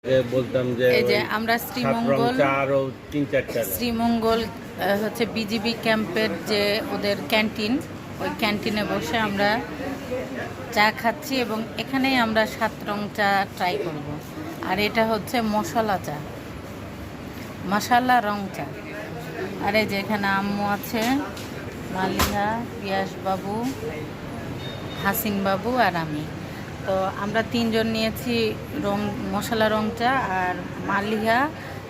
বলতাম যে এই যে আমরা শ্রীমঙ্গল হচ্ছে বিজিবি ক্যাম্পের যে ওদের ক্যান্টিন, ওই ক্যান্টিনে বসে আমরা চা খাচ্ছি এবং এখানেই আমরা 7 রং চা ট্রাই করব। আর এটা হচ্ছে মশলা চা, মশালা রং চা। আর এই যে এখানে আম্মু আছে, মালিহা, পিয়াস বাবু, হাসিন বাবু আর আমি। তো আমরা 3 জন নিয়েছি মশলা রং চা, আর মালিহা,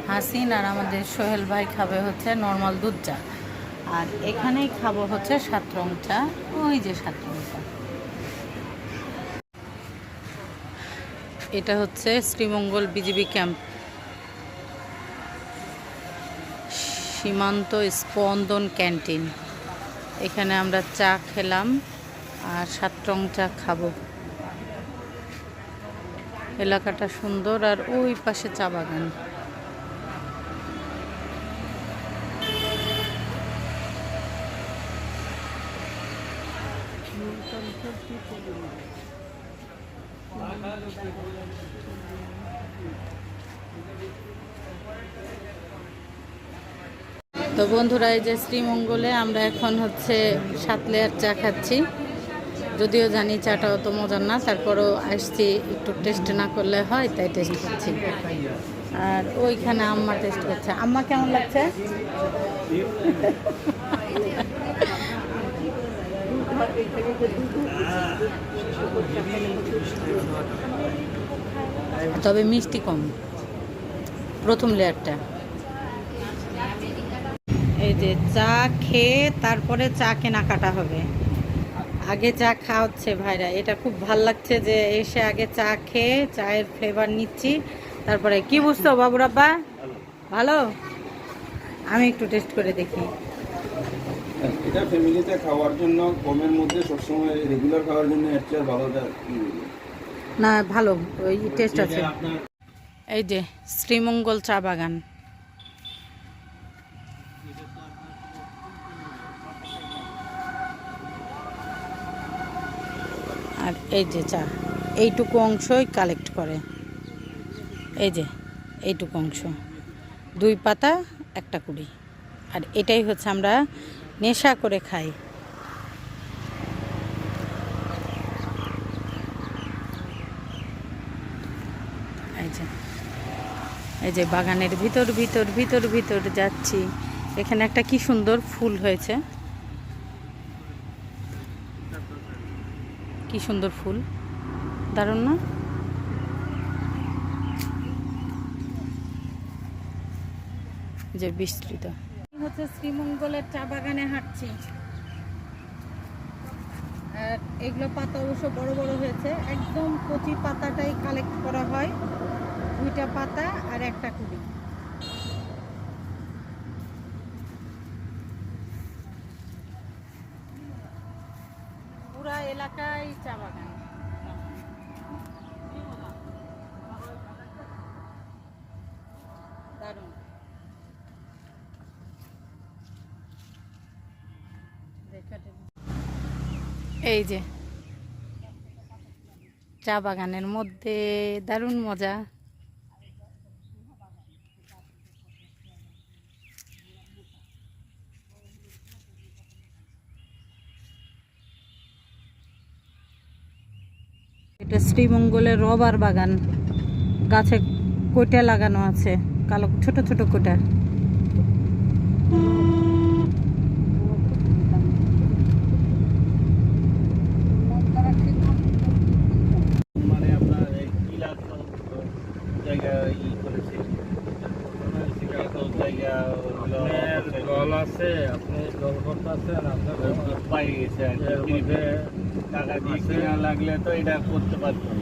হাসিন আর আমাদের সোহেল ভাই খাবে হচ্ছে নর্মাল দুধ চা। আর এখানেই খাবো হচ্ছে 7 রং চা, ওই যে 7 রং চা। এটা হচ্ছে শ্রীমঙ্গল বিজিবি ক্যাম্প, সীমান্ত স্পন্দন ক্যান্টিন। এখানে আমরা চা খেলাম আর 7 রং চা খাবো। এলাকাটা সুন্দর আর ওই পাশে চা বাগান। তো বন্ধুরা, এই যে শ্রীমঙ্গলে আমরা এখন হচ্ছে 7 লেয়ার চা খাচ্ছি। যদিও জানি চাটা অত মজার না, তারপরও আসছি, একটু টেস্ট না করলে হয়, তাই টেস্ট করছি। আর ওইখানে আম্মা টেস্ট করছে। আম্মা কেমন লাগছে? তবে মিষ্টি কম প্রথম লেয়ারটা। এই যে চা খেয়ে তারপরে চা কেনাকাটা হবে। আগে চা খাওয়া হচ্ছে ভাইরা, এটা খুব ভাল লাগছে যে এসে আগে চা খেয়ে চায়ের ফ্লেভার নিচ্ছি, তারপরে কি বুঝতো বাবুরাব্বা? ভালো, আমি একটু টেস্ট করে দেখি। এটা ফ্যামিলিতে খাওয়ার জন্য, কমের মধ্যে সবসময় রেগুলার খাওয়ার জন্য এর চেয়ে ভালো না, ভালো, ওই টেস্ট আছে। এই যে শ্রীমঙ্গল চা বাগান। আর এই যে চা, এইটুকু অংশই কালেক্ট করে, এই যে এইটুকু অংশ, 2 পাতা 1 কুড়ি। আর এটাই হচ্ছে আমরা নেশা করে খাই। এই যে বাগানের ভিতর ভিতর ভিতর ভিতর যাচ্ছি। এখানে একটা কি সুন্দর ফুল হয়েছে, কি সুন্দর ফুল, দারুণ না? যে বিস্তৃত হচ্ছে শ্রীমঙ্গলের চা বাগানে হাঁটছি। আর এগুলো পাতা অবশ্য বড় বড় হয়েছে, একদম কচি পাতাটাই কালেক্ট করা হয়, 2টা পাতা আর 1 কুড়ি। পুরা এলাকায় চা বাগান। দারুণ। এই যে চা বাগানের মধ্যে দারুণ মজা। এটা শ্রীমঙ্গলের রবার বাগান, গাছে কোটা লাগানো আছে, কালো ছোট ছোট কোটা। জল আছে, আপনি জল করতেছেন, আপনার পাই গেছে টাকা দিয়ে কিনা লাগলে তো এটা করতে পারবেন।